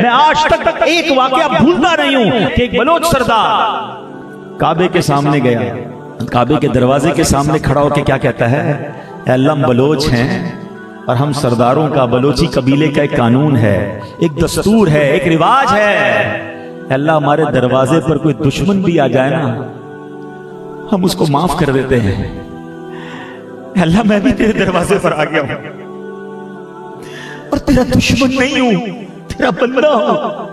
میں آج تک ایک واقعہ بھولتا نہیں ہوں کہ ایک بلوچ سردار کعبے کے سامنے گیا، کعبے کے دروازے کے سامنے کھڑا ہو کے کیا کہتا ہے، اے اللہ ہم بلوچ ہیں اور ہم سرداروں کا، بلوچی قبیلے کا ایک قانون ہے، ایک دستور ہے، ایک رواج ہے، اے اللہ ہمارے دروازے پر کوئی دشمن بھی آ جائے نا ہم اس کو معاف کر دیتے ہیں، اے اللہ میں بھی تیرے دروازے پر آ گیا ہوں اور تیرا دشمن نہیں ہوں، تیرا بندہ ہوں،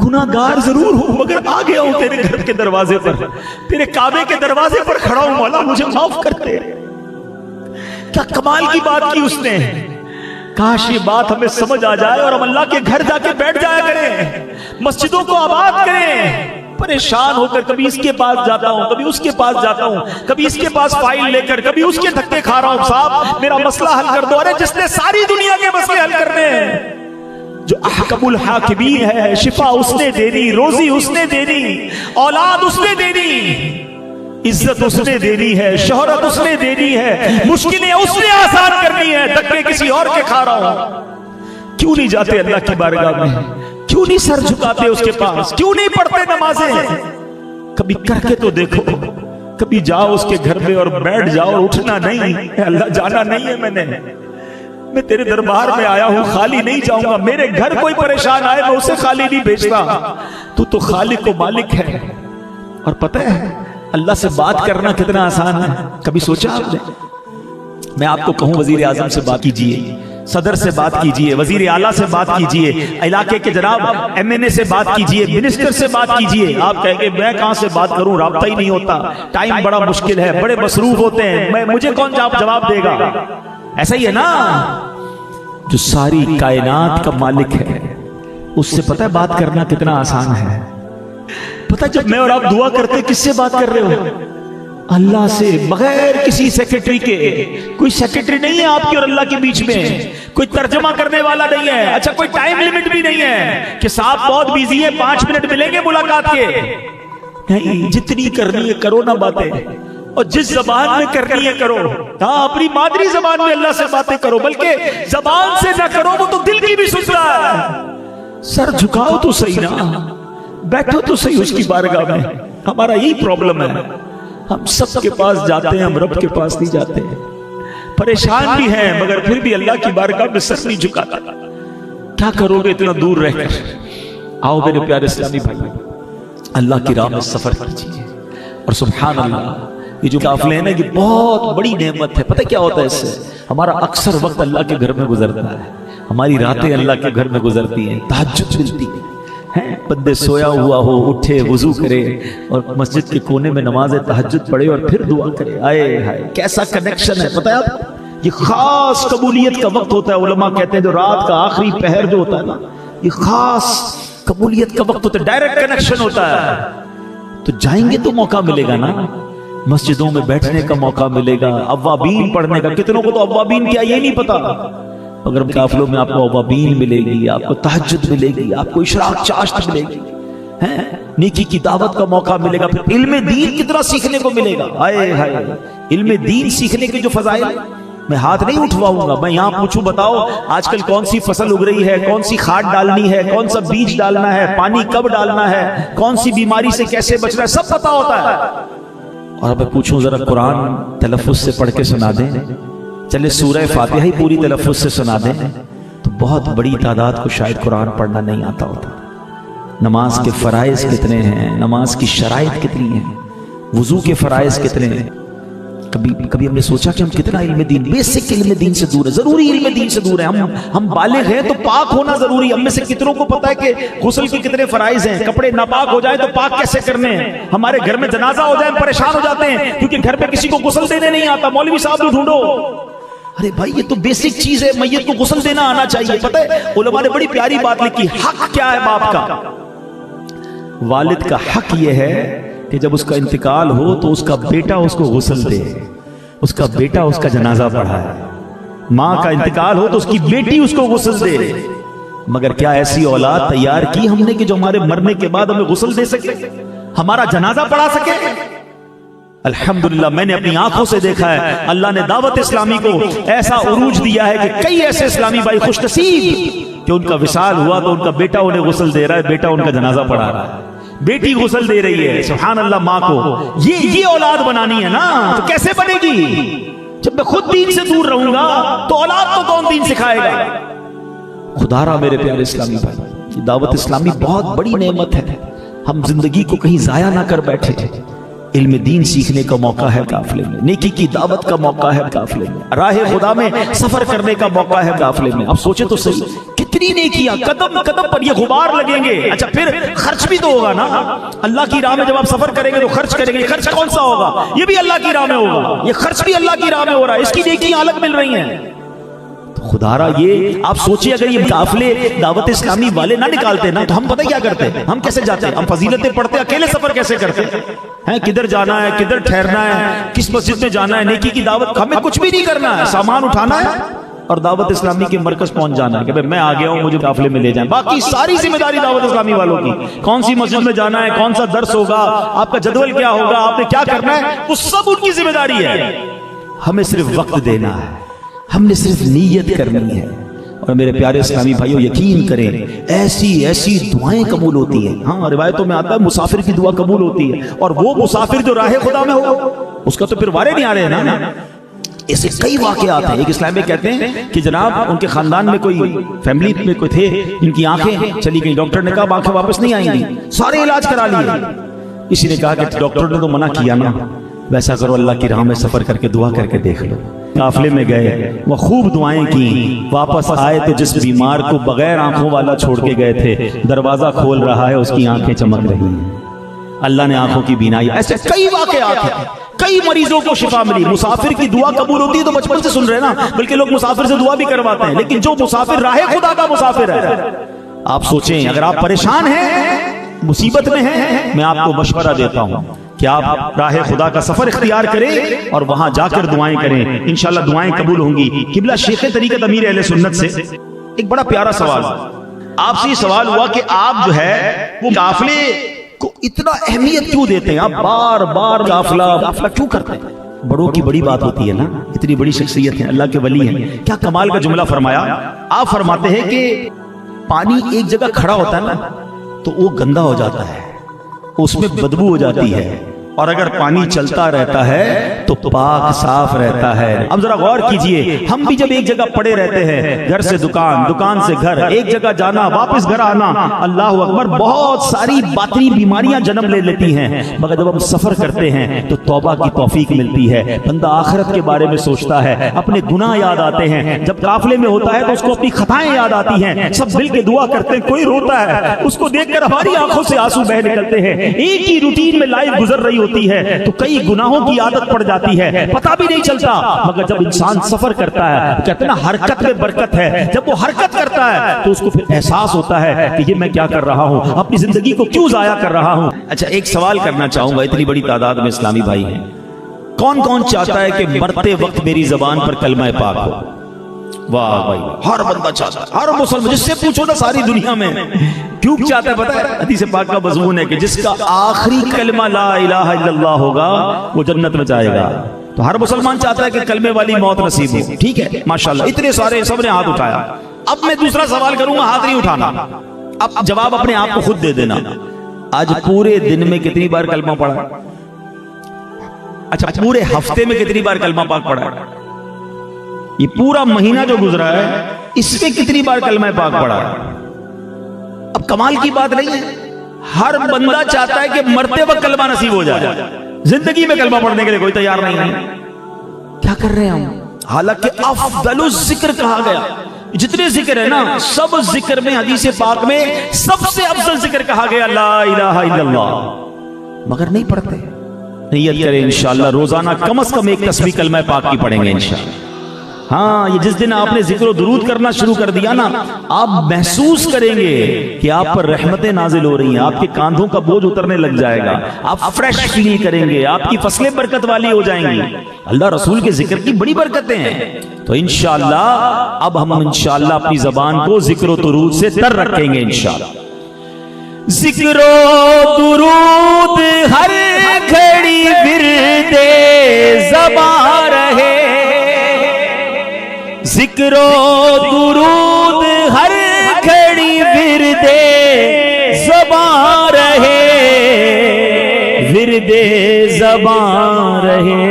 گناہگار ضرور ہوں مگر آ گیا ہوں تیرے گھر کے دروازے پر، تیرے کعبے کے دروازے پر کھڑا ہوں، مولا مجھے معاف کر دے۔ کیا کمال کی بات کی اس نے، کاش یہ بات ہمیں سمجھ آ جائے اور ہم اللہ کے گھر جا کے بیٹھ جایا کریں، مسجدوں کو آباد کریں، پریشان ہو کر کبھی اس کے پاس جاتا ہوں، کبھی اس کے پاس جاتا ہوں، کبھی اس کے پاس فائل لے کر کبھی اس کے دھکے کھا رہا ہوں، صاحب میرا مسئلہ حل کر دو۔ ارے جس نے ساری دنیا کے مسئلے حل کرنے ہیں، جو احکم الحاکمین ہے، شفا اس نے دے دی، روزی اس نے دے دی، اولاد اس نے دے دی، عزت اس نے دے دی ہے، شہرت اس نے دے دی ہے، مشکلیں اس نے آسان کرنی ہے، دھکے کسی اور کے کھا رہا ہوں۔ کیوں نہیں جاتے اللہ کی بارگاہ میں، کیوں نہیں سر جھکاتے اس کے پاس، کیوں نہیں پڑھتے نمازیں؟ کبھی کر کے تو دیکھو، کبھی جاؤ اس کے گھر میں اور بیٹھ جاؤ اور اٹھنا نہیں، اے اللہ جانا نہیں ہے، میں تیرے دربار میں آیا ہوں، خالی نہیں جاؤں گا، میرے گھر کوئی پریشان آئے میں اسے خالی نہیں بھیجتا، تو خالق و مالک ہے۔ اور پتہ ہے اللہ سے بات کرنا کتنا آسان ہے، کبھی سوچا آپ نے؟ میں آپ کو کہوں وزیر اعظم سے بات کیجئے، صدر سے بات کیجئے، وزیر اعلیٰ سے بات کیجئے، علاقے کے جناب ایم این اے سے بات کیجئے، منسٹر سے بات کیجئے، آپ کہیں گے میں کہاں سے بات کروں، رابطہ ہی نہیں ہوتا، ٹائم بڑا مشکل ہے، بڑے مصروف ہوتے ہیں، مجھے کون جواب دے گا؟ ایسا ہی ہے نا، جو ساری کائنات کا مالک ہے اس سے پتہ ہے بات کرنا کتنا آسان ہے۔ پتہ جب میں اور آپ دعا کرتے کس سے بات کر رہے ہو؟ اللہ سے، بغیر کسی سیکرٹری کے۔ کوئی سیکرٹری نہیں ہے آپ کی اور اللہ کے بیچ میں، کوئی ترجمہ کرنے والا نہیں ہے، اچھا کوئی ٹائم لیمٹ بھی نہیں ہے کہ صاحب بہت بیزی ہے 5 منٹ ملیں گے ملاقات کے، نہیں، جتنی کرنی ہے کرو نا باتیں، اور جس زبان میں کرنی ہے کرو، ہاں اپنی مادری زبان میں اللہ سے باتیں کرو، بلکہ زبان سے نہ کرو وہ تو دل کی بھی سن رہا ہے۔ سر جھکاؤ تو صحیح نا، بیٹھو تو صحیح اس کی بارگاہ میں۔ ہمارا یہی پرابلم ہے، ہم سب کے پاس جاتے ہیں، ہم رب کے پاس نہیں جاتے، پریشان بھی ہیں مگر پھر بھی اللہ کی بارگاہ میں سر نہیں جھکاتا۔ کیا کرو گے اتنا دور رہ کر؟ آؤ میرے پیارے اسلامی بھائی، اللہ کی راہ میں سفر کیجیے، اور سبحان اللہ یہ جو قافلے ہیں نا یہ بہت بڑی نعمت ہے۔ پتہ کیا ہوتا ہے اس سے؟ ہمارا اکثر وقت اللہ کے گھر میں گزرتا ہے، ہماری راتیں اللہ کے گھر میں گزرتی ہیں، تہجد ملتی ہے، بندے سویا ہوا ہو اٹھے، وضو کرے اور مسجد کے کونے میں نماز تہجد پڑھے اور پھر دعا کرے، آئے ہائے کیسا کنیکشن ہے۔ پتہ ہے آپ یہ خاص قبولیت کا وقت ہوتا ہے، علماء کہتے ہیں جو رات کا آخری پہر جو ہوتا ہے نا یہ خاص قبولیت کا وقت ہوتا ہے، ڈائریکٹ کنیکشن ہوتا ہے۔ تو جائیں گے تو موقع ملے گا نا، مسجدوں میں بیٹھنے کا موقع ملے گا، اوابین پڑھنے کا۔ کتنوں کو تو اوابین کیا یہ نہیں پتا، اگر قافلوں میں آپ کو اوابین ملے گی، آپ کو تہجد ملے گی، آپ کو اشراق چاشت ملے گی، نیکی کی دعوت کا موقع ملے گا، پھر علم دین کتنا سیکھنے کو ملے گا۔ آئے ہائے علم دین سیکھنے کے جو فضائل، میں ہاتھ نہیں اٹھواؤں گا، میں یہاں پوچھوں بتاؤ آج کل کون سی فصل اگ رہی ہے، کون سی کھاد ڈالنی ہے، کون سا بیج ڈالنا ہے، پانی کب ڈالنا ہے، کون سی بیماری سے کیسے بچنا ہے، سب پتا ہوتا ہے۔ اور میں پوچھوں ذرا قرآن تلفظ سے پڑھ کے سنا دیں، چلے سورہ فاتحہ ہی پوری تلفظ سے سنا دیں، تو بہت بڑی تعداد کو شاید قرآن پڑھنا نہیں آتا ہوتا۔ نماز کے فرائض کتنے ہیں، نماز کی شرائط کتنی ہیں، وضو کے فرائض کتنے ہیں، کبھی ہم نے سوچا کہ ہم کتنا علم دین، بیسک علم دین سے دور ہے، ضروری علم دین سے دور ہے۔ ہم بالغ ہیں تو پاک ہونا ضروری ہے۔ ہم میں سے کتنوں کو پتا ہے کہ غسل کے کتنے فرائض ہیں، کپڑے ناپاک ہو جائیں تو پاک کیسے کرنے ہیں، ہمارے گھر میں جنازہ ہو جائے پریشان ہو جاتے ہیں کیونکہ گھر پہ کسی کو غسل دینے نہیں آتا، مولوی صاحب کو ڈھونڈو۔ ارے بھائی یہ تو بیسک چیز ہے، میت کو غسل دینا آنا چاہیے۔ پتہ ہے علماء نے بڑی پیاری بات لکھی، حق کیا ہے باپ کا؟ والد کا حق یہ ہے کہ جب اس کا انتقال ہو تو اس کا بیٹا اس کو غسل دے، اس کا بیٹا اس کا جنازہ پڑھائے۔ ماں کا انتقال ہو تو اس کی بیٹی اس کو غسل دے، مگر کیا ایسی اولاد تیار کی ہم نے کہ جو ہمارے مرنے کے بعد ہمیں غسل دے سکے، ہمارا جنازہ پڑھا سکے؟ الحمدللہ میں نے اپنی آنکھوں سے دیکھا ہے، اللہ نے دعوت اسلامی کو ایسا عروج دیا ہے کہ کئی ایسے اسلامی بھائی خوش نصیب کہ ان کا وصال ہوا تو ان کا بیٹا انہیں غسل دے رہا ہے، بیٹا ان کا جنازہ پڑھا رہا ہے، بیٹی غسل دے رہی ہے، سبحان اللہ ماں کو یہ اولاد بنانی ہے نا، تو کیسے بنے گی؟ جب میں خود دین سے دور رہوں گا تو اولاد کو کون دین سکھائے گا؟ خدا را میرے پیارے اسلامی بھائی، دعوت اسلامی بہت بڑی نعمت ہے، ہم زندگی کو کہیں ضائع نہ کر بیٹھے، علم دین سیکھنے کا موقع ہے قافلے میں، نیکی کی دعوت کا موقع ہے قافلے میں، راہ خدا میں سفر کرنے کا موقع ہے قافلے میں۔ اب سوچے تو صحیح، کتنی نیکیاں قدم قدم پر یہ غبار لگیں گے۔ اچھا پھر خرچ بھی تو ہوگا نا، اللہ کی راہ میں جب آپ سفر کریں گے تو خرچ کریں گے، خرچ کون سا ہوگا؟ یہ بھی اللہ کی راہ میں ہوگا، یہ خرچ بھی اللہ کی راہ میں ہو رہا ہے، اس کی نیکیاں الگ مل رہی ہیں۔ خدا را یہ آپ سوچئے اگر یہ قافلے دعوت اسلامی والے نہ نکالتے نا تو ہم پتہ کیا کرتے؟ ہم کیسے جاتے؟ ہم فضیلتیں پڑھتے، اکیلے سفر کیسے کرتے ہیں؟ کدھر جانا ہے، کدھر ٹھہرنا ہے، کس مسجد میں جانا ہے، نیکی کی دعوت، ہمیں کچھ بھی نہیں کرنا ہے، سامان اٹھانا ہے اور دعوت اسلامی کے مرکز پہنچ جانا ہے کہ میں آ گیا ہوں، مجھے قافلے میں لے جائیں۔ باقی ساری ذمہ داری دعوت اسلامی والوں کی، کون سی مسجد میں جانا ہے، کون سا درس ہوگا، آپ کا جدول کیا ہوگا، آپ نے کیا کرنا ہے، وہ سب ان کی ذمہ داری ہے۔ ہمیں صرف وقت دینا ہے، ہم نے صرف نیت کرنی ہے۔ اور میرے پیارے اسلامی بھائیوں یقین کریں ایسی دعائیں قبول ہوتی ہیں۔ ہاں روایتوں میں آتا ہے مسافر کی دعا قبول ہوتی ہے، اور وہ مسافر جو راہ خدا میں ہو اس کا تو پھر وارے نہیں آ رہے ہیں نا۔ ایسے کئی واقعات ہیں۔ ایک اسلام میں کہتے ہیں کہ جناب ان کے خاندان میں کوئی فیملی میں کوئی تھے، ان کی آنکھیں چلی گئی، ڈاکٹر نے کہا آنکھیں واپس نہیں آئیں گی، سارے علاج کرا لیے۔ کسی نے کہا کہ ڈاکٹر نے تو منع کیا نا، ویسا کرو اللہ کی راہ میں سفر کر کے دعا کر کے دیکھ لو۔ قافلے میں گئے، وہ خوب دعائیں کی، واپس آئے تو جس بیمار کو بغیر آنکھوں والا چھوڑ کے گئے تھے دروازہ کھول رہا ہے، اس کی آنکھیں چمک رہی ہیں، اللہ نے آنکھوں کی بینائی۔ ایسے کئی واقعات ہیں، کئی مریضوں کو شفا ملی۔ مسافر کی دعا قبول ہوتی ہے تو بچپن سے سن رہے ہیں نا، بلکہ لوگ مسافر سے دعا بھی کرواتے ہیں، لیکن جو مسافر راہ خدا کا مسافر ہے، آپ سوچیں اگر آپ پریشان ہیں، مصیبت میں ہیں، میں آپ کو مشورہ دیتا ہوں کہ آپ راہ خدا کا سفر اختیار کریں اور وہاں جا کر دعائیں کریں، انشاءاللہ دعائیں قبول ہوں گی۔ قبلہ شیخ طریقت امیر اہل سنت سے ایک بڑا پیارا سوال آپ سے سوال ہوا کہ آپ جو ہے وہ قافلے کو اتنا اہمیت کیوں دیتے ہیں، آپ بار بار قافلہ کیوں کرتے ہیں؟ بڑوں کی بڑی بات ہوتی ہے نا، اتنی بڑی شخصیت ہے، اللہ کے ولی ہیں، کیا کمال کا جملہ فرمایا۔ آپ فرماتے ہیں کہ پانی ایک جگہ کھڑا ہوتا ہے نا تو وہ گندا ہو جاتا ہے، اس میں بدبو ہو جاتی ہے، اور اگر پانی چلتا رہتا ہے تو پاک صاف رہتا ہے۔ اب ذرا غور کیجئے، ہم بھی جب ایک جگہ پڑے رہتے ہیں، گھر سے دکان، دکان سے گھر، ایک جگہ جانا واپس گھر آنا، اللہ اکبر، بہت ساری باطنی بیماریاں جنم لے لیتی ہیں، مگر جب ہم سفر کرتے ہیں تو توبہ کی توفیق ملتی ہے، بندہ آخرت کے بارے میں سوچتا ہے، اپنے گناہ یاد آتے ہیں۔ جب قافلے میں ہوتا ہے تو اس کو اپنی خطائیں یاد آتی ہیں، سب مل کے دعا کرتے ہیں، کوئی روتا ہے، اس کو دیکھ کر ہماری آنکھوں سے آنسو بہہ نکلتے ہیں۔ ایک ہی روٹین میں لائف گزر رہی ہوتی ہے تو کئی گناہوں کی عادت پڑ جاتی ہے، پتہ بھی نہیں چلتا، مگر جب انسان سفر کرتا ہے، کہتے ہیں نا حرکت میں برکت ہے، جب وہ حرکت کرتا ہے تو اس کو پھر احساس ہوتا ہے کہ یہ میں کیا کر رہا ہوں، اپنی زندگی کو کیوں ضائع کر رہا ہوں۔ اچھا ایک سوال کرنا چاہوں گا، اتنی بڑی تعداد میں اسلامی بھائی ہیں، کون کون چاہتا ہے کہ مرتے وقت میری زبان پر کلمہ پاک ہو؟ واہ بھائی، ہر بندہ چاہتا ہے، ہر مسلمان، جس سے پوچھو نا ساری دنیا میں کیوں چاہتا ہے پتہ ہے؟ حدیث پاک کا مضمون ہے کہ جس کا آخری کلمہ لا الہ الا اللہ ہوگا وہ جنت میں جائے گا۔ تو ہر مسلمان چاہتا ہے کہ کلمے والی موت نصیب ہو، ٹھیک ہے ماشاءاللہ، اتنے سارے سب نے ہاتھ اٹھایا۔ اب میں دوسرا سوال کروں گا، ہاتھ نہیں اٹھانا، اب جواب اپنے آپ کو خود دے دینا۔ آج پورے دن میں کتنی بار کلمہ پڑھا؟ اچھا پورے ہفتے میں کتنی بار کلمہ پاک پڑھا؟ یہ پورا مہینہ جو گزرا ہے اس میں کتنی بار کلمہ پاک پڑھا؟ اب کمال کی بات نہیں ہے، ہر بندہ چاہتا ہے کہ مرتے وقت کلمہ نصیب ہو جائے، زندگی میں کلمہ پڑھنے کے لیے کوئی تیار نہیں ہے۔ کیا کر رہے ہیں ہم؟ حالانکہ افضل الذکر کہا گیا، جتنے ذکر ہے نا سب ذکر میں، حدیث پاک میں سب سے افضل ذکر کہا گیا لا الہ الا اللہ، مگر نہیں پڑھتے۔ نیت کریں انشاءاللہ روزانہ کم از کم ایک تسبیح کلمہ پاک کی پڑھیں گے انشاءاللہ۔ ہاں یہ جس دن آپ نے ذکر و درود کرنا شروع کر دیا نا، آپ محسوس کریں گے کہ آپ پر رحمتیں نازل ہو رہی ہیں، آپ کے کاندھوں کا بوجھ اترنے لگ جائے گا، آپ فریش فیل کریں گے، آپ کی فصلیں برکت والی ہو جائیں گی۔ اللہ رسول کے ذکر کی بڑی برکتیں ہیں، تو انشاءاللہ اب ہم انشاءاللہ اپنی زبان کو ذکر و درود سے تر رکھیں گے انشاءاللہ۔ ذکر و درود ہر گھڑی ورد زبان رہے، ذکر و درود ہر زباں رہے، ورد زباں رہے،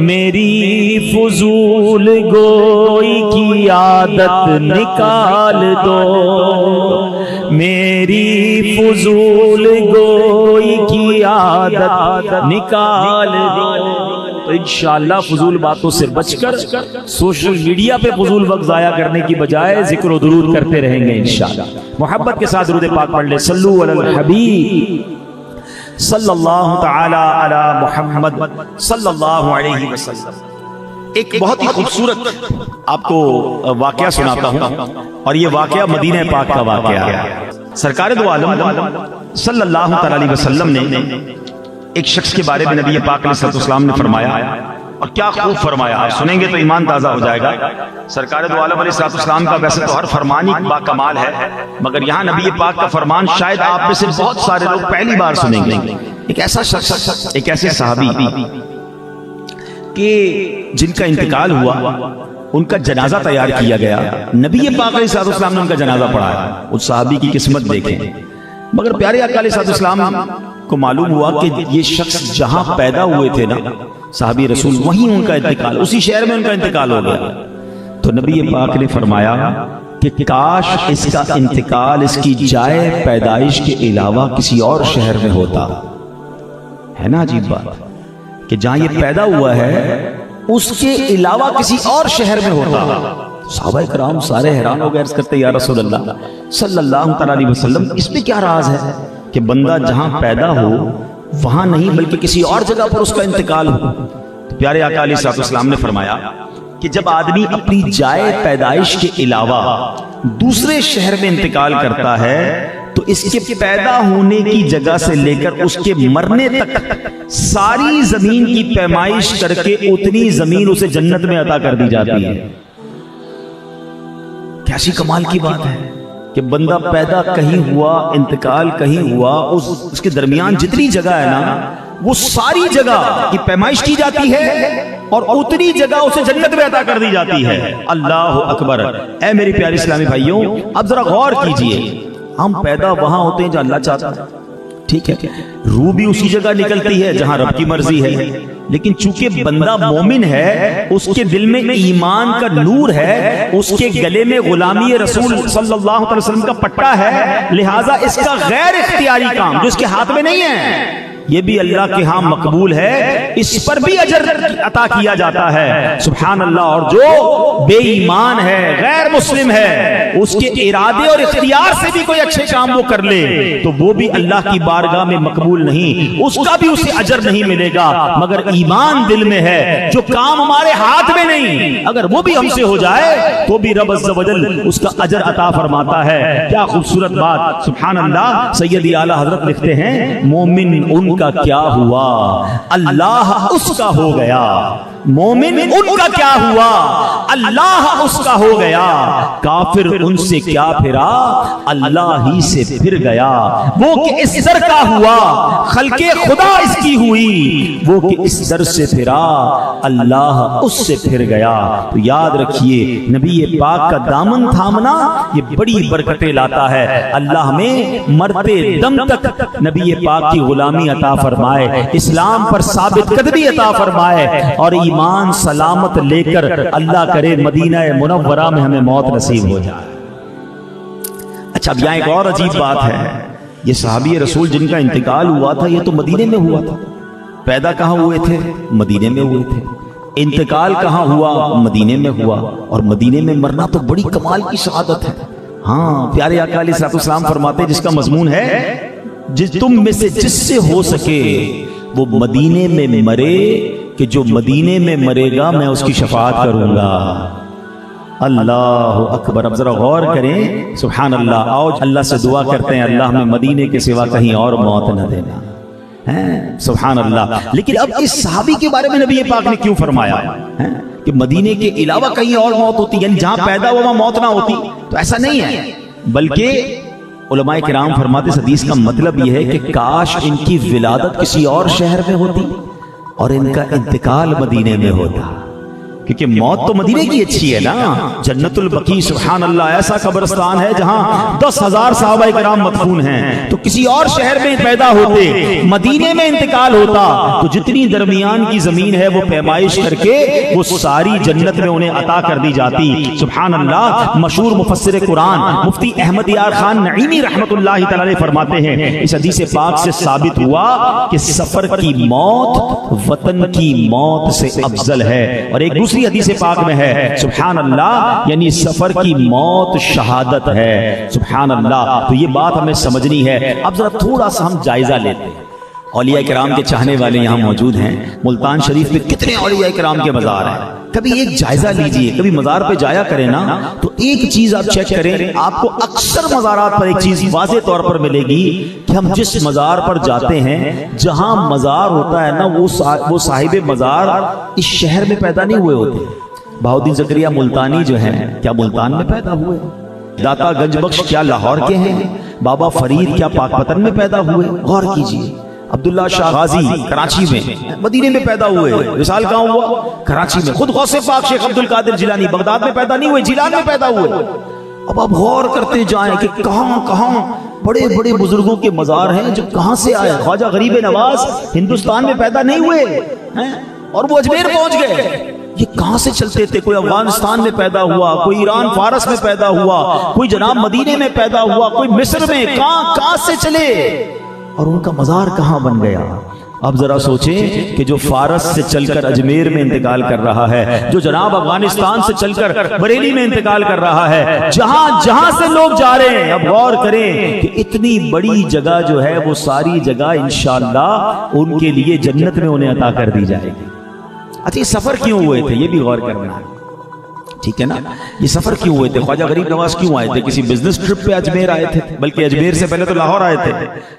میری فضول گوئی کی عادت نکال دو، میری فضول گوئی کی عادت نکال دو۔ تو انشاءاللہ فضول باتوں سے بچ کر سوشل میڈیا پہ فضول وقت ضائع کرنے کی بجائے ذکر و درود کرتے رہیں گے انشاءاللہ۔ محبت کے ساتھ درود پاک پڑھ لیں، صلو علی الحبیب صلی اللہ تعالی علی محمد صلی اللہ علیہ وسلم۔ ایک بہت ہی خوبصورت آپ کو واقعہ سناتا ہوں، اور یہ واقعہ مدینہ پاک کا واقعہ ہے۔ سرکار دو عالم صلی اللہ تعالی علیہ وسلم نے ایک شخص کے بارے میں نبی پاک علیہ السلام نے فرمایا، اور کیا خوب فرمایا، آپ سنیں گے تو ایمان تازہ ہو جائے گا۔ سرکار دو عالم علیہ السلام کا ویسے تو ہر فرمان ہی با کمال ہے، مگر یہاں نبی پاک کا فرمان شاید آپ میں سے بہت سارے لوگ پہلی بار سنیں گے۔ ایک ایسا شخص، ایک ایسے صحابی کہ جن کا انتقال ہوا، ان کا جنازہ تیار کیا گیا، نبی پاک علیہ السلام نے ان کا جنازہ پڑھایا۔ اس صحابی کی قسمت دیکھیں، مگر پیارے آقا علیہ السلام کو معلوم ہوا کہ یہ شخص جہاں پیدا ہوئے تھے نا صحابی رسول، وہیں ان کا انتقال، اسی شہر میں ان کا انتقال ہو گیا۔ تو نبی پاک نے فرمایا کہ کاش اس کا انتقال اس کی جائے پیدائش کے علاوہ کسی اور شہر میں ہوتا۔ ہے نا عجیب بات کہ جہاں یہ پیدا ہوا ہے اس کے علاوہ کسی اور شہر میں ہوتا۔ صحابہ کرام سارے حیران ہو گئے، عرض کرتے یا رسول اللہ صلی اللہ علیہ وسلم، اس میں کیا راز ہے کہ بندہ جہاں پیدا ہو وہاں نہیں بلکہ کسی اور جگہ پر اس کا انتقال ہو؟ تو پیارے آقا علیہ السلام نے فرمایا کہ جب آدمی اپنی جائے پیدائش کے علاوہ دوسرے شہر میں انتقال کرتا ہے تو اس کے پیدا ہونے کی جگہ سے لے کر اس کے مرنے تک ساری زمین کی پیمائش کر کے اتنی زمین اسے جنت میں عطا کر دی جاتی ہے۔ کیسی کمال کی بات ہے کہ بندہ پیدا کہیں ہوا، انتقال کہیں ہوا، اس کے درمیان جتنی جگہ ہے نا وہ ساری جگہ کی پیمائش کی جاتی ہے اور اتنی جگہ اسے جنت میں عطا کر دی جاتی ہے۔ اللہ اکبر۔ اے میری پیاری اسلامی بھائیوں، اب ذرا غور کیجئے، ہم پیدا وہاں ہوتے ہیں جہاں اللہ چاہتا ہے، ٹھیک ہے، روح بھی اسی جگہ نکلتی ہے جہاں رب کی مرضی ہے، لیکن چونکہ بندہ مومن ہے، اس کے دل میں ایمان کا نور ہے، اس کے گلے میں غلامی رسول صلی اللہ علیہ وسلم کا پٹا ہے، لہٰذا اس کا غیر اختیاری کام جو اس کے ہاتھ میں نہیں ہے یہ بھی اللہ کے ہاں مقبول ہے، اس پر بھی اجر عطا کیا جاتا ہے۔ سبحان اللہ۔ اور جو بے ایمان ہے، غیر مسلم ہے، اس کے ارادے اور اختیار سے بھی کوئی اچھے کام وہ کر لے تو وہ بھی اللہ کی بارگاہ میں مقبول نہیں، اس کا بھی اسے اجر نہیں ملے گا، مگر ایمان دل میں ہے، جو کام ہمارے ہاتھ میں نہیں اگر وہ بھی ہم سے ہو جائے تو بھی رب عز و جل اس کا اجر عطا فرماتا ہے۔ کیا خوبصورت بات، سبحان اللہ۔ سیدی اعلیٰ حضرت لکھتے ہیں مومن ان کا کیا ہوا اللہ اس کا ہو گیا، مومن ان کا کیا ہوا اللہ اس کا ہو گیا، کافر ان سے کیا پھرا اللہ ہی سے پھر گیا، وہ کہ اس در کا ہوا خلق خدا اس کی ہوئی، وہ کہ اس در سے پھرا اللہ اس سے پھر گیا۔ تو یاد رکھیے نبی پاک کا دامن تھامنا یہ بڑی برکتیں لاتا ہے۔ اللہ ہمیں مرتے دم تک نبی پاک کی غلامی عطا فرمائے، اسلام پر ثابت قدمی عطا فرمائے، اور ایمان سلامت لے کر اللہ کرے مدینہ منورہ میں ہمیں موت نصیب ہو جائے۔ اچھا، اب یہاں ایک اور عجیب بات ہے، یہ صحابی رسول جن کا انتقال ہوا تھا یہ تو مدینے میں ہوا تھا، پیدا کہاں ہوئے تھے؟ مدینے میں ہوئے تھے، انتقال کہاں ہوا؟ مدینے میں ہوا، اور مدینے میں مرنا تو بڑی کمال کی شہادت ہے۔ ہاں، پیارے آقا علیہ السلام فرماتے ہیں جس کا مضمون ہے تم میں سے جس سے ہو سکے وہ مدینے میں مرے کہ جو مدینے میں مرے گا میں اس کی شفاعت کروں گا۔ اللہ اکبر۔ اب ذرا غور کریں، سبحان اللہ۔ آؤ اللہ سے دعا کرتے ہیں اللہ ہمیں مدینے کے سوا کہیں اور موت نہ دینا ہے، سبحان اللہ۔ لیکن اب اس صحابی کے بارے میں نبی پاک نے کیوں فرمایا کہ مدینے کے علاوہ کہیں اور موت ہوتی، یعنی جہاں پیدا ہوا وہاں موت نہ ہوتی؟ تو ایسا نہیں ہے، بلکہ علماء کرام فرماتے اس حدیث کا مطلب یہ ہے کہ کاش ان کی ولادت کسی اور شہر میں ہوتی اور ان کا انتقال مدینے میں ہوتا۔ کیونکہ موت تو مدینے کی اچھی ہے نا. جنت البقیع سبحان اللہ ایسا قبرستان ہے جہاں 10,000 صحابہ کرام مدفون ہیں. تو کسی اور شہر میں پیدا ہوتے, مدینے میں انتقال ہوتا, تو جتنی درمیان کی زمین ہے وہ پیمائش کر کے وہ ساری جنت میں انہیں عطا کر دی جاتی. سبحان اللہ. مشہور مفسر قرآن مفتی احمد یار خان نعیمی رحمت اللہ تعالی علیہ فرماتے ہیں اس حدیث پاک سے ثابت ہوا کہ سفر کی موت وطن کی موت سے افضل ہے. اور ایک دوسری حدیث پاک میں ہے سبحان اللہ, یعنی سفر کی موت شہادت ہے. سبحان اللہ. تو یہ بات ہمیں سمجھنی ہے. اب ذرا تھوڑا سا ہم جائزہ لیتے ہیں. اولیاء کرام کے چاہنے والے یہاں موجود ہیں. ملتان شریف میں کتنے اولیاء کرام کے مزار ہیں. کبھی ایک جائزہ لیجئے, کبھی مزار پہ جایا کریں نا, تو ایک چیز آپ چیک کریں, آپ کو اکثر مزارات پر ایک چیز واضح طور پر ملے گی کہ ہم جس مزار پر جاتے ہیں, جہاں مزار ہوتا ہے نا, وہ صاحب مزار اس شہر میں پیدا نہیں ہوئے ہوتے. بہاؤالدین زکریا ملتانی جو ہیں کیا ملتان میں پیدا ہوئے؟ داتا گنج بخش کیا لاہور کے ہیں؟ بابا فرید کیا پاک پتن میں پیدا ہوئے؟ غور کیجئے. عبداللہ شاہ غازی کراچی میں, مدینے میں پیدا ہوئے. وصال کہاں ہوا؟ کراچی میں. خود غوث پاک شیخ عبد القادر جیلانی بغداد میں پیدا نہیں ہوئے, جیلان میں پیدا ہوئے. اب آپ غور کرتے جائیں کہ کہاں کہاں بڑے بڑے بزرگوں کے مزار ہیں جو کہاں سے آئے. خواجہ غریب نواز ہندوستان میں پیدا نہیں ہوئے ہیں اور وہ اجمیر پہنچ گئے. یہ کہاں سے چلتے تھے؟ کوئی افغانستان میں پیدا ہوا, کوئی ایران فارس میں پیدا ہوا, کوئی جناب مدینے میں پیدا ہوا, کوئی مصر میں. کہاں سے چلے اور ان کا مزار کہاں بن گیا؟ اب ذرا سوچیں کہ جو فارس سے چل کر اجمیر میں انتقال کر رہا ہے, جو جناب افغانستان سے چل کر بریلی میں انتقال کر رہا ہے, جہاں سے لوگ جا رہے ہیں, اب غور کریں کہ اتنی بڑی جگہ جو ہے وہ ساری جگہ انشاءاللہ ان کے لیے جنت میں انہیں عطا کر دی جائے گی. اچھا یہ سفر کیوں ہوئے تھے یہ بھی غور کرنا ہے, ٹھیک ہے نا. یہ سفر کیوں ہوئے تھے؟ خواجہ غریب نواز کیوں آئے تھے؟ کسی بزنس ٹرپ پہ اجمیر آئے تھے؟ بلکہ اجمیر سے پہلے تو لاہور آئے تھے.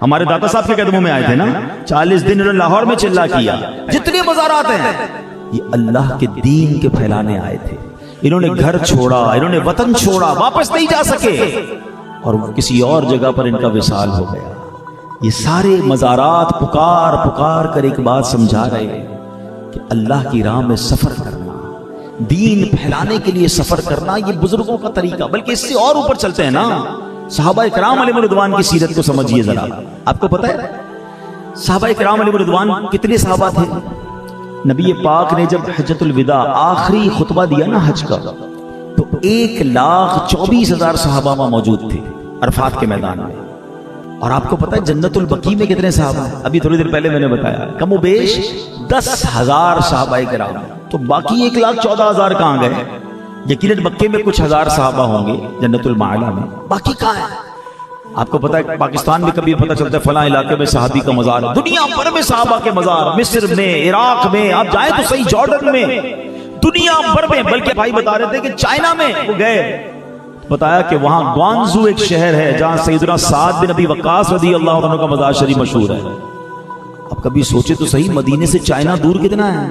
ہمارے داتا صاحب کے قدموں میں آئے تھے نا. 40 دن انہوں نے لاہور میں چلا کیا. جتنے مزارات ہیں یہ اللہ کے دین کے پھیلانے آئے تھے. انہوں نے گھر چھوڑا, انہوں نے وطن چھوڑا, واپس نہیں جا سکے اور کسی اور جگہ پر ان کا وصال ہو گیا. یہ سارے مزارات پکار کر ایک بات سمجھا رہے ہیں کہ اللہ کی راہ میں سفر کرنا, دین پھیلانے کے لیے سفر کرنا, یہ بزرگوں کا طریقہ. بلکہ اس سے اور اوپر چلتے ہیں نا, صحابہ کرام علیہ رضوان کی سیرت کو سمجھیے ذرا. آپ کو پتہ ہے صحابہ کرام علیہ رضوان کتنے صحابہ تھے؟ نبی پاک نے جب حجۃ الوداع آخری خطبہ دیا نا حج کا, تو 1,24,000 صحابہ وہاں موجود تھے عرفات کے میدان میں. اور آپ کو پتہ ہے جنت البقیع میں کتنے صحابہ ہیں؟ ابھی تھوڑی دیر پہلے میں نے بتایا, کم و بیش 10,000 صحابہ کرام. تو باقی 1,14,000 کہاں گئے؟ یقیناً مکے میں کچھ ہزار صحابہ ہوں گے جنت المعلا میں, باقی کہاں ہیں؟ آپ کو پتہ ہے پاکستان میں کبھی پتہ چلتا ہے فلاں علاقے میں صحابی کا مزار ہے. دنیا بھر میں صحابہ کے مزار, مصر میں, عراق میں, آپ جائیں تو صحیح جارڈن میں, دنیا بھر میں. بلکہ بھائی بتا رہے تھے کہ چائنا میں وہ گئے, بتایا کہ وہاں گوانزو ایک شہر ہے جہاں سیدنا سعد بن ابی وقاص رضی اللہ عنہ کا مزار شریف مشہور ہے. اب کبھی سوچے تو صحیح مدینے سے چائنا دور کتنا ہے؟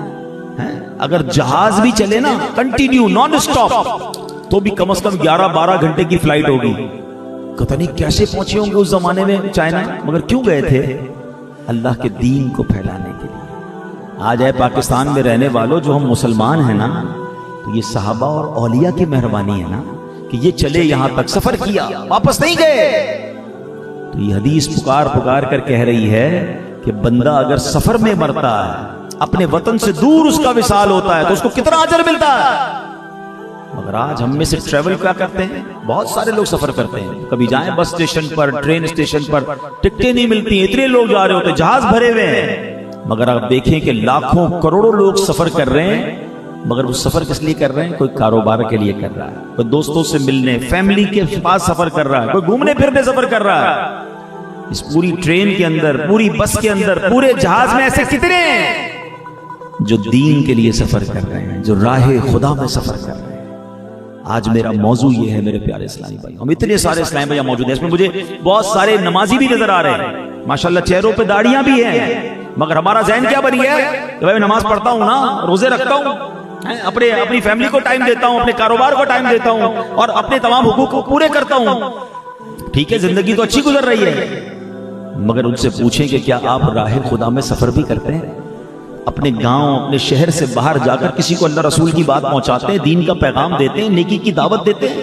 اگر جہاز بھی چلے نا کنٹینیو نان سٹاپ, تو بھی کم از کم 11-12 گھنٹے کی فلائٹ ہوگی. پتہ نہیں کیسے پہنچے ہوں گے اس زمانے میں چائنا. مگر کیوں گئے تھے؟ اللہ کے دین کو پھیلانے کے لیے. آج ہے پاکستان میں رہنے والوں جو ہم مسلمان ہیں نا, تو یہ صحابہ اور اولیاء کی مہربانی ہے نا کہ یہ چلے یہاں تک, سفر کیا, واپس نہیں گئے. تو یہ حدیث پکار کر کہہ رہی ہے کہ بندہ اگر سفر میں مرتا ہے, اپنے وطن سے دور اس کا وصال ہوتا ہے, تو اس کو کتنا اجر ملتا ہے. مگر آج ہم میں سے ٹریول کیا کرتے ہیں؟ بہت سارے لوگ سفر کرتے ہیں, کبھی جائیں بس اسٹیشن پر, ٹرین اسٹیشن پر, ٹکٹیں نہیں ملتی ہیں, اتنے لوگ جا رہے ہوتے, جہاز بھرے ہوئے ہیں. مگر آپ دیکھیں کہ لاکھوں کروڑوں لوگ سفر کر رہے ہیں, مگر وہ سفر کس لیے کر رہے ہیں؟ کوئی کاروبار کے لیے کر رہا ہے, کوئی دوستوں سے ملنے, فیملی کے پاس سفر کر رہا ہے, کوئی گھومنے پھرنے سفر کر رہا ہے. اس پوری ٹرین کے اندر, پوری بس کے اندر, پورے جہاز میں ایسے کتنے ہیں جو دین کے لیے سفر کر رہے ہیں, جو راہ خدا میں سفر کر رہے ہیں. آج میرا موضوع یہ ہے میرے پیارے اسلامی بھائی, ہم اتنے سارے اسلامی بھائی موجود ہیں, اس میں مجھے بہت سارے نمازی بھی نظر آ رہے ہیں ماشاءاللہ, چہروں پہ داڑیاں بھی ہیں, مگر ہمارا ذہن کیا بنی ہے کہ بھائی نماز پڑھتا ہوں نا, روزے رکھتا ہوں, اپنی فیملی کو ٹائم دیتا ہوں, اپنے کاروبار کو ٹائم دیتا ہوں, اور اپنے تمام حقوق کو پورے کرتا ہوں. ٹھیک ہے, زندگی تو اچھی گزر رہی ہے, مگر ان سے پوچھیں کہ کیا آپ راہ خدا میں سفر بھی کرتے ہیں؟ اپنے گاؤں اپنے شہر سے باہر جا کر کسی کو اللہ رسول کی بات پہنچاتے ہیں، دین کا پیغام دیتے ہیں، نیکی کی دعوت دیتے ہیں،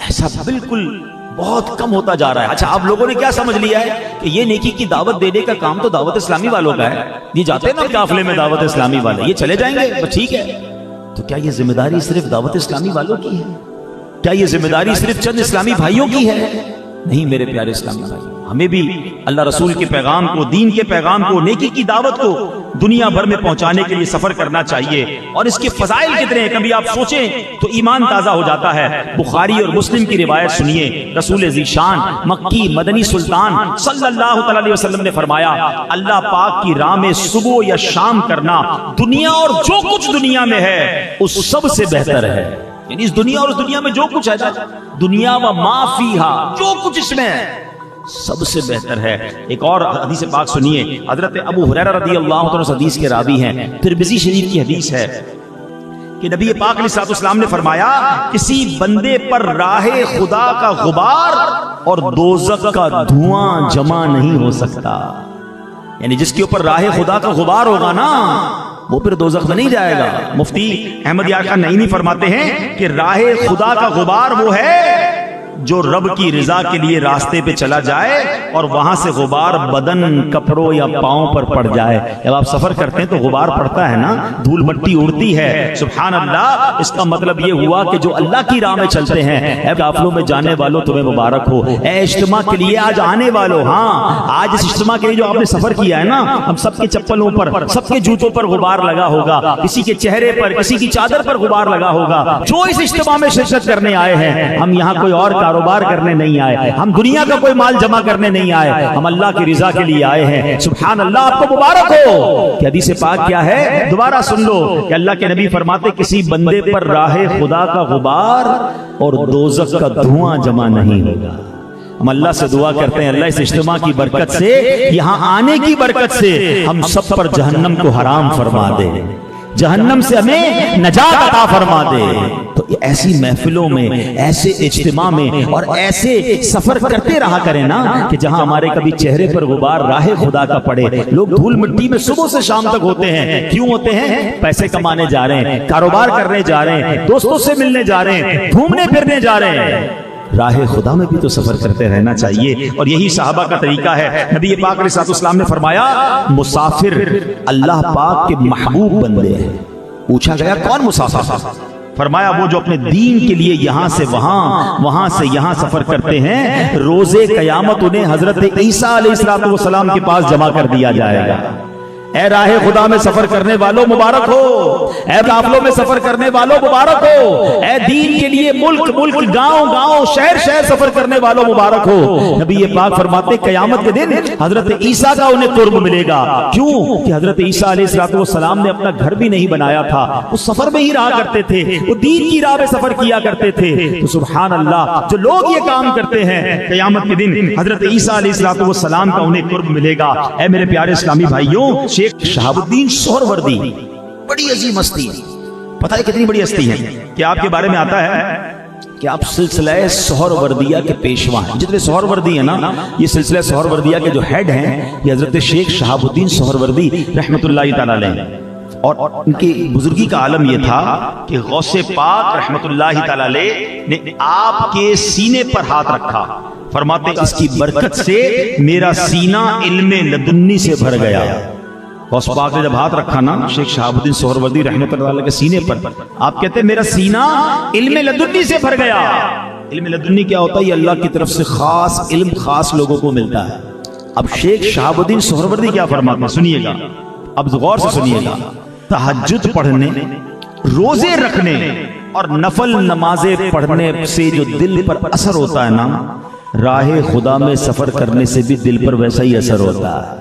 ایسا بالکل بہت کم ہوتا جا رہا ہے۔ اچھا آپ لوگوں نے کیا سمجھ لیا ہے کہ یہ نیکی کی دعوت دینے کا کام تو دعوت اسلامی والوں کا ہے، یہ جاتے ہیں نا قافلے میں دعوت اسلامی والے، یہ چلے جائیں گے بس ٹھیک ہے۔ تو کیا یہ ذمہ داری صرف دعوت اسلامی والوں کی ہے؟ کیا یہ ذمہ داری صرف چند اسلامی بھائیوں کی ہے؟ نہیں میرے پیارے اسلامی بھائی، ہمیں بھی اللہ رسول کے پیغام کو، دین کے پیغام کو، نیکی کی دعوت کو دنیا بھر میں پہنچانے کے لیے سفر کرنا چاہیے۔ اور اس کے فضائل کتنے ہیں کبھی آپ سوچیں تو ایمان تازہ ہو جاتا ہے۔ بخاری اور مسلم کی روایت سنیے، رسول ذیشان مکی مدنی سلطان صلی اللہ علیہ وسلم نے فرمایا، اللہ پاک کی راہ میں صبح یا شام کرنا دنیا اور جو کچھ دنیا میں ہے اس سب سے بہتر ہے۔ یعنی اس دنیا اور اس دنیا میں جو کچھ ہے، دنیا و ما فیہا، جو کچھ اس میں ہے سب سے بہتر ہے۔ ایک اور حدیث پاک سنیے، حضرت ابو ہریرہ رضی اللہ عنہ اس حدیث کے راوی ہیں، ترمذی شریف کی حدیث ہے کہ نبی پاک علیہ الصلوۃ والسلام نے فرمایا، کسی بندے پر راہ خدا کا غبار اور دوزخ کا دھواں جمع نہیں ہو سکتا۔ یعنی جس کے اوپر راہ خدا کا غبار ہوگا نا وہ پھر دوزخ میں نہیں جائے گا۔ مفتی احمد یار خان نعیمی فرماتے ہیں کہ راہ خدا کا غبار وہ ہے جو رب کی رضا کے لیے راستے پہ چلا جائے اور وہاں سے غبار بدن، کپڑوں یا پاؤں پر پڑ جائے۔ جب آپ سفر کرتے ہیں تو غبار پڑتا ہے نا، دھول مٹی اڑتی ہے، سبحان اللہ۔ اس کا مطلب یہ ہوا کہ جو اللہ کی راہ میں چلتے ہیں، اے قافلوں میں جانے والوں تمہیں مبارک ہو، اے اجتماع کے لیے آج آنے والوں، ہاں آج اس اجتماع کے لیے جو آپ نے سفر کیا ہے نا، ہم سب کے چپلوں پر، سب کے جوتوں پر غبار لگا ہوگا، کسی کے چہرے پر، کسی کی چادر پر غبار لگا ہوگا۔ جو اس اجتماع میں شرکت کرنے آئے ہیں، ہم یہاں کوئی اور کاروبار کرنے نہیں آئے، ہم دنیا کا کوئی مال جمع کرنے نہیں آئے، ہم اللہ کی رضا کے لیے آئے ہیں۔ سبحان اللہ، آپ کو مبارک ہو۔ کہ حدیث پاک کیا ہے دوبارہ سن لو کہ اللہ کے نبی فرماتے کسی بندے پر راہ خدا کا غبار اور دوزخ کا دھواں جمع نہیں ہوگا۔ ہم اللہ سے دعا کرتے ہیں اللہ اس اجتماع کی برکت سے، یہاں آنے کی برکت سے ہم سب پر جہنم کو حرام فرما دے، جہنم سے ہمیں نجات عطا فرما دے۔ تو ایسی محفلوں میں، ایسے اجتماع میں اور ایسے سفر کرتے رہا کریں نا کہ جہاں ہمارے کبھی چہرے پر غبار راہ خدا کا پڑے۔ لوگ دھول مٹی میں صبح سے شام تک ہوتے ہیں، کیوں ہوتے ہیں؟ پیسے کمانے جا رہے ہیں، کاروبار کرنے جا رہے ہیں، دوستوں سے ملنے جا رہے ہیں، گھومنے پھرنے جا رہے ہیں۔ راہ خدا میں بھی تو سفر کرتے رہنا چاہیے، اور یہی صحابہ کا طریقہ ہے۔ نبی پاک علیہ الصلوۃ والسلام نے فرمایا مسافر اللہ پاک کے محبوب بندے ہیں۔ پوچھا گیا کون مسافر؟ فرمایا وہ جو اپنے دین کے لیے یہاں سے وہاں، وہاں سے یہاں سفر کرتے ہیں، روز قیامت انہیں حضرت عیسیٰ علیہ السلام کے پاس جمع کر دیا جائے گا۔ اے راہ خدا میں سفر کرنے والوں مبارک ہو، اے قافلوں میں سفر کرنے والوں مبارک ہو، اے دین کے لیے ملک ملک، گاؤں گاؤں، شہر شہر سفر کرنے والوں مبارک ہو۔ نبی پاک فرماتے قیامت کے دن حضرت عیسیٰ کا انہیں قرب ملے گا۔ کیوں؟ کہ حضرت عیسیٰ علیہ السلام نے اپنا گھر بھی نہیں بنایا تھا، وہ سفر میں ہی رہا کرتے تھے، وہ دین کی راہ میں سفر کیا کرتے تھے۔ تو سبحان اللہ، جو لوگ یہ کام کرتے ہیں قیامت کے دن حضرت عیسیٰ علیہ السلام کا انہیں قرب ملے گا۔ اے میرے پیارے اسلامی بھائیوں، شیخ شہاب الدین سہروردی بڑی عظیم ہستی ہے، پتہ ہے کتنی بڑی ہستی ہے کہ آپ کے بارے میں آتا ہے کہ آپ سلسلہ سہروردیہ کے پیشوا ہیں۔ جتنے سہروردی ہیں نا، یہ سلسلہ سہروردیہ کے جو ہیڈ ہیں یہ حضرت شیخ شہاب الدین سہروردی رحمۃ اللہ تعالی علیہ، اور ان کی بزرگی کا عالم یہ تھا کہ غوث پاک رحمۃ اللہ تعالی علیہ نے آپ کے سینے پر ہاتھ رکھا، فرماتے اس کی برکت سے میرا سینہ علم لدنی سے بھر گیا۔ غوث پاک نے جب ہاتھ رکھا نا شیخ شہاب الدین سہروردی رحمۃ اللہ علیہ کے سینے پر، آپ کہتے ہیں میرا سینہ علم لدنی سے بھر گیا۔ علم لدنی کیا ہوتا ہے؟ یہ اللہ کی طرف سے خاص علم خاص لوگوں کو ملتا ہے۔ اب شیخ شہاب الدین سہروردی کیا فرماتے ہیں سنیے گا، اب غور سے سنیے گا۔ تہجد پڑھنے، روزے رکھنے اور نفل نمازیں پڑھنے سے جو دل پر اثر ہوتا ہے نا، راہ خدا میں سفر کرنے سے بھی دل پر ویسا ہی اثر ہوتا ہے۔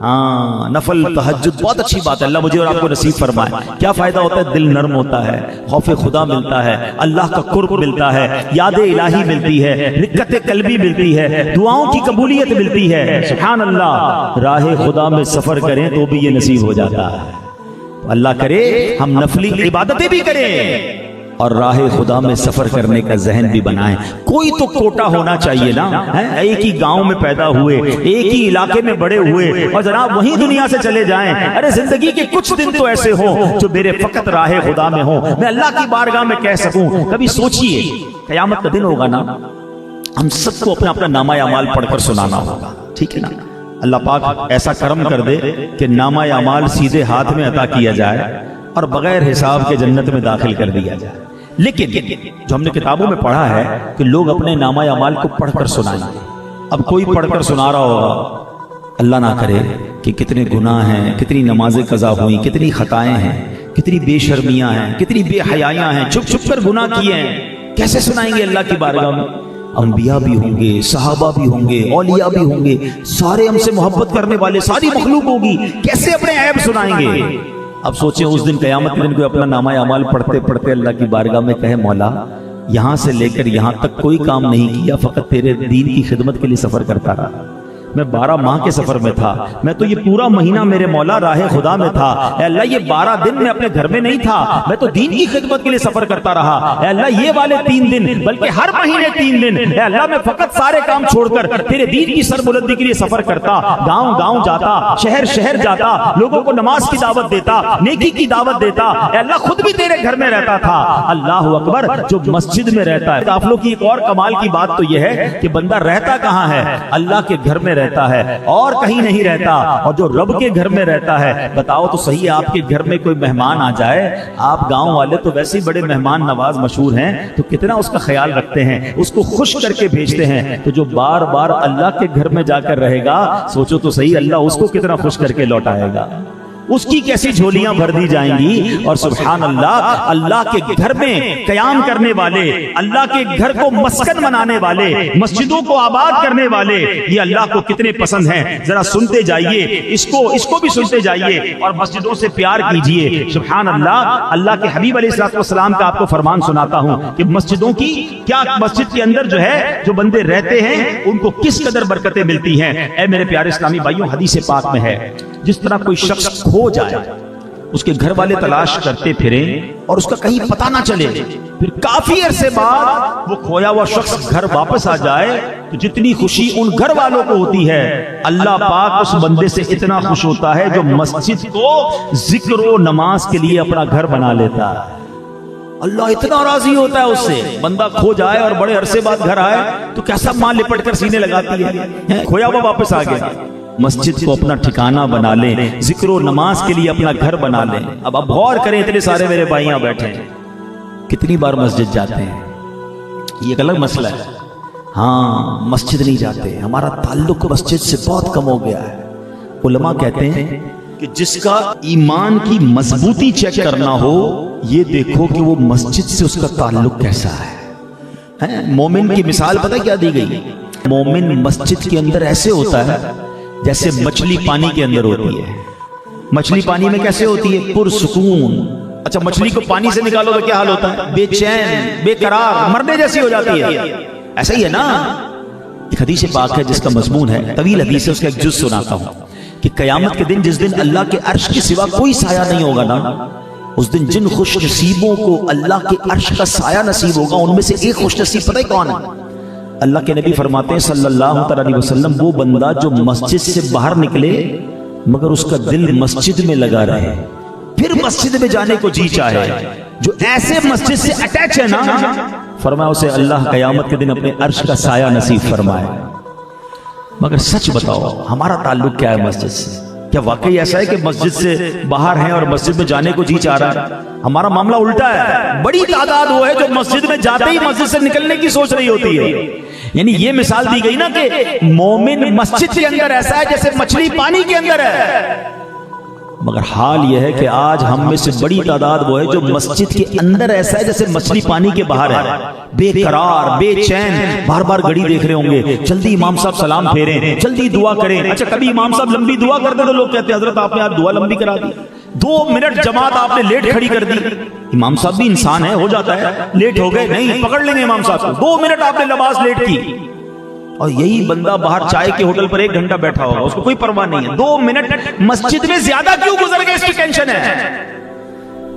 ہاں، نفل تہجد بہت اچھی بات ہے، اللہ مجھے اور آپ کو نصیب فرمائے۔ کیا فائدہ ہوتا ہے؟ دل نرم ہوتا ہے، خوف خدا ملتا ہے، اللہ کا قرب ملتا ہے، یاد الہی ملتی ہے، رقت قلبی ملتی ہے، دعاؤں کی قبولیت ملتی ہے۔ سبحان اللہ، راہ خدا میں سفر کریں تو بھی یہ نصیب ہو جاتا ہے۔ اللہ کرے ہم نفلی عبادتیں بھی کریں، اور راہ خدا میں سفر کرنے کا ذہن بھی بنائیں. کوئی تو کوٹا ہونا چاہیے نا. ایک ہی گاؤں میں پیدا ہوئے, ایک ہی علاقے میں بڑے ہوئے اور جناب وہیں دنیا سے چلے جائیں. ارے زندگی کے کچھ دن تو ایسے ہوں جو میرے فقط راہ خدا میں ہوں, میں اللہ کی بارگاہ میں کہہ سکوں. کبھی سوچئے قیامت کا دن ہوگا نا, ہم سب کو اپنا اپنا نامہ اعمال پڑھ کر سنانا ہوگا, ٹھیک ہے نا. اللہ پاک ایسا کرم کر دے کہ نامہ اعمال سیدھے ہاتھ میں عطا کیا جائے اور بغیر حساب کے جنت میں داخل کر دیا جائے. لیکن جو ہم نے کتابوں میں پڑھا ہے کہ لوگ اپنے نامہ اعمال کو پڑھ کر سنائیں. اب کوئی پڑھ کر سنا رہا ہوگا, اللہ نہ کرے کہ کتنے گناہ ہیں, کتنی نمازیں قضا ہوئیں, کتنی خطائیں ہیں, کتنی بے شرمیاں ہیں, کتنی بے حیائیاں ہیں, چھپ چھپ کر گناہ کیے ہیں. کیسے سنائیں گے اللہ کی بارگاہ میں؟ انبیاء بھی ہوں گے, صحابہ بھی ہوں گے, اولیاء بھی ہوں گے, سارے ہم سے محبت کرنے والے, ساری مخلوق ہوگی, کیسے اپنے عیب سنائیں گے؟ اب سوچیں اس دن قیامت کے دن کوئی اپنا نامہ اعمال پڑھتے پڑھتے اللہ کی بارگاہ میں کہے مولا یہاں سے لے کر یہاں تک کوئی کام نہیں کیا, فقط تیرے دین کی خدمت کے لیے سفر کرتا رہا. میں 12 ماہ کے سفر میں تھا, میں تو یہ پورا مہینہ میرے مولا راہ خدا میں تھا. اے اللہ یہ 12 دن میں اپنے گھر میں نہیں تھا, میں تو دین کی خدمت کے لیے سفر کرتا رہا. اے اللہ یہ والے 3 دن بلکہ ہر مہینے 3 دن اے اللہ میں فقط سارے کام چھوڑ کر تیرے دین کی سربلندی کے لیے سفر کرتا, گاؤں گاؤں جاتا, شہر شہر جاتا, لوگوں کو نماز کی دعوت دیتا, نیکی کی دعوت دیتا. اے اللہ خود بھی تیرے گھر میں رہتا تھا. اللہ اکبر, جو مسجد میں رہتا ہے. قافلوں کی ایک اور کمال کی بات تو یہ ہے کہ بندہ رہتا کہاں ہے؟ اللہ کے گھر میں رہتا ہے اور کہیں نہیں رہتا. اور جو رب کے گھر میں رہتا ہے, بتاؤ تو صحیح, آپ کے گھر میں کوئی مہمان آ جائے, آپ گاؤں والے تو ویسے ہی بڑے مہمان نواز مشہور ہیں, تو کتنا اس کا خیال رکھتے ہیں, اس کو خوش کر کے بھیجتے ہیں. تو جو بار بار اللہ کے گھر میں جا کر رہے گا, سوچو تو صحیح اللہ اس کو کتنا خوش کر کے لوٹائے گا, اس کی کیسی جھولیاں بھر دی جائیں گی. اور سبحان اللہ, اللہ کے گھر میں قیام کرنے والے, اللہ کے گھر کو مسکن بنانے والے, مسجدوں کو آباد کرنے والے, یہ اللہ کو کتنے پسند ہیں. ذرا سنتے جائیے, اس کو بھی سنتے جائیے اور مسجدوں سے پیار کیجئے. سبحان اللہ, اللہ کے حبیب علیہ الصلوۃ والسلام کا آپ کو فرمان سناتا ہوں کہ مسجدوں کی کیا, مسجد کے اندر جو ہے جو بندے رہتے ہیں ان کو کس قدر برکتیں ملتی ہیں. اے میرے پیارے اسلامی بھائیوں, حدیث پاک میں ہے جس طرح کوئی شخص کھو جائے, اس کے گھر والے تلاش کرتے پھریں اور اس کا کہیں پتہ نہ چلے, پھر کافی عرصے بعد وہ کھویا ہوا شخص گھر واپس آ جائے, تو جتنی خوشی ان گھر والوں کو ہوتی ہے, اللہ پاک اس بندے سے اتنا خوش ہوتا ہے جو مسجد کو ذکر و نماز کے لیے اپنا گھر بنا لیتا ہے. اللہ اتنا راضی ہوتا ہے اس سے. بندہ کھو جائے اور بڑے عرصے بعد گھر آئے تو کیسا ماں لپٹ کر سینے لگاتی ہے, کھویا ہوا واپس آ گیا. مسجد کو اپنا ٹھکانہ بنا لیں, ذکر و نماز کے لیے اپنا گھر بنا لیں. اب غور کریں, اتنے سارے میرے بھائیاں بیٹھے ہیں, کتنی بار مسجد جاتے ہیں, یہ ایک الگ مسئلہ ہے. ہاں مسجد نہیں جاتے, ہمارا تعلق مسجد سے بہت کم ہو گیا ہے. علماء کہتے ہیں کہ جس کا ایمان کی مضبوطی چیک کرنا ہو, یہ دیکھو کہ وہ مسجد سے اس کا تعلق کیسا ہے. مومن کی مثال پتہ کیا دی گئی؟ مومن مسجد کے اندر ایسے ہوتا ہے جیسے مچھلی پانی کے اندر ہوتی ہے. مچھلی پانی میں کیسے ہوتی ہے؟ پرسکون. اچھا مچھلی کو پانی سے نکالو تو کیا حال ہوتا ہے؟ بے چین, بے قرار, مرنے جیسی ہو جاتی ہے. ایسا ہی ہے نا. ایک حدیث پاک ہے جس کا مضمون ہے, طویل حدیث ہے, اس کا ایک جز سناتا ہوں کہ قیامت کے دن جس دن اللہ کے عرش کے سوا کوئی سایہ نہیں ہوگا نا, اس دن جن خوش نصیبوں کو اللہ کے عرش کا سایہ نصیب ہوگا, ان میں سے ایک خوش نصیب پتہ ہے کون ہے؟ اللہ کے نبی فرماتے ہیں صلی اللہ علیہ وسلم, وہ بندہ جو مسجد سے باہر نکلے مگر اس کا دل مسجد میں لگا رہے, پھر مسجد میں جانے کو جی چاہے, جو ایسے مسجد سے اٹیچ ہے نا, فرمایا اسے اللہ قیامت کے دن اپنے عرش کا سایہ نصیب فرمائے. مگر سچ بتاؤ ہمارا تعلق کیا ہے مسجد سے؟ کیا واقعی ایسا ہے کہ مسجد سے باہر ہیں اور مسجد میں جانے کو جی چاہ رہا ہے؟ ہمارا معاملہ الٹا ہے. بڑی تعداد وہ ہے جو مسجد میں جاتے ہی مسجد سے نکلنے کی سوچ رہی ہوتی ہے. یعنی یہ مثال دی گئی نا کہ مومن مسجد کے اندر ایسا ہے جیسے مچھلی پانی کے اندر ہے. مگر حال یہ ہے کہ آج ہم میں سے بڑی تعداد وہ ہے جو مسجد کے اندر ایسا ہے جیسے مچھلی پانی کے باہر ہے, بے قرار, بے چین, بار بار گھڑی دیکھ رہے ہوں گے, جلدی امام صاحب سلام پھیریں, جلدی دعا کریں. اچھا کبھی امام صاحب لمبی دعا کرتے تو لوگ کہتے ہیں حضرت آپ نے آج دعا لمبی کرا دی, 2 منٹ جماعت آپ نے لیٹ کھڑی کر دی. امام صاحب بھی انسان ہے, ہو جاتا ہے, لیٹ ہو گئے, نہیں پکڑ لیں گے امام صاحب کو, 2 منٹ آپ نے نماز لیٹ کی. اور یہی بندہ باہر چائے کے ہوٹل پر 1 گھنٹہ بیٹھا ہوگا, اس کو کوئی پرواہ نہیں ہے. 2 منٹ مسجد میں زیادہ کیوں گزر گئے, اس کی ٹینشن ہے.